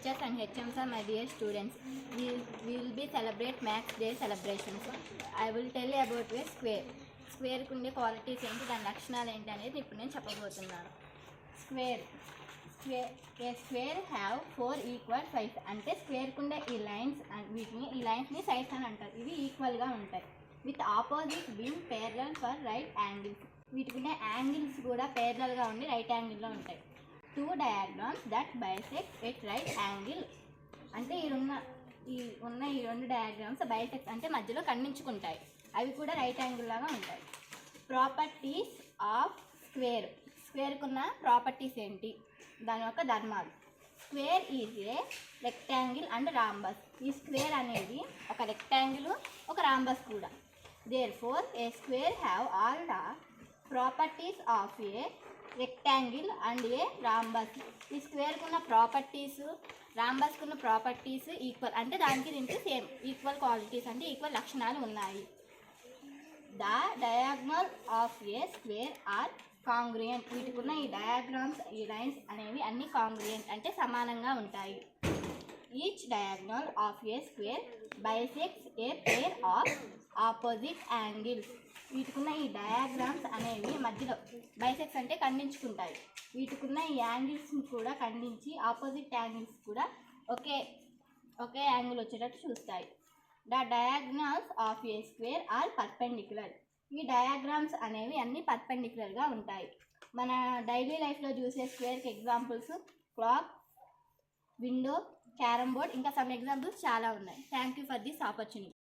teachers and HMs are my dear students. We will be celebrate Maths Day celebrations. I will tell you about a square. Square కు ఉండే qualities ఏంటి, దాని లక్షణాలు ఏంటి అనేది ఇప్పుడు నేను చెప్పబోతున్నాను. ఏ స్క్వేర్ హ్యావ్ 4 ఈక్వల్ సైడ్స్. అంటే స్క్వేర్కు ఉండే ఈ లైన్స్ ఈ లైన్స్ని సైడ్స్ అని అంటారు. ఇవి ఈక్వల్గా ఉంటాయి. With opposite beam parallel for right angles. వీటికి ఉండే యాంగిల్స్ కూడా పేరలల్గా ఉండి రైట్ యాంగిల్లో ఉంటాయి. 2 diagrams that bisect at right angle. అంటే ఈ రెండు డయాగ్రామ్స్ బైసెక్ట్ అంటే మధ్యలో ఖండించుకుంటాయి. అవి కూడా రైట్ యాంగిల్ లాగా ఉంటాయి. ప్రాపర్టీస్ ఆఫ్ స్క్వేర్కున్న ప్రాపర్టీస్ ఏంటి, దాని యొక్క ధర్మాలు. Square is a rectangle and rhombus. ఈ స్క్వేర్ అనేది ఒక రెక్టాంగిల్, ఒక రాంబస్ కూడా. Therefore A square have all the properties of a rectangle and A rhombus. ఈ స్క్వేర్కు ఉన్న ప్రాపర్టీస్, రాంబస్కు ఉన్న ప్రాపర్టీస్ ఈక్వల్. అంటే దానికి దీనికి సేమ్ ఈక్వల్ క్వాలిటీస్, అంటే ఈక్వల్ లక్షణాలు ఉన్నాయి. The diagonal of a square are congruent. వీటికి ఉన్న ఈ డయాగ్రామ్స్, ఈ లైన్స్ అనేవి అన్ని కాంగ్రుయెంట్ అంటే సమానంగా ఉంటాయి. Each diagonal of a square bisects a pair of opposite angles. వీటికున్న ఈ డయాగ్రామ్స్ అనేవి మధ్యలో బైసెక్ట్స్ అంటే ఖండించుకుంటాయి. వీటికున్న ఈ యాంగిల్స్ని కూడా ఖండించి ఆపోజిట్ యాంగిల్స్ కూడా ఒకే యాంగిల్ వచ్చేటట్టు చూస్తాయి. The diagonals of a square are perpendicular. ఈ డయాగ్రామ్స్ అనేవి అన్నీ పర్పెండిక్యులర్గా ఉంటాయి. మన డైలీ లైఫ్లో చూసే స్క్వేర్కి examples clock, window, carrom board, ఇంకా సమ్ ఎగ్జాంపుల్స్ చాలా ఉన్నాయి. Thank you for this opportunity.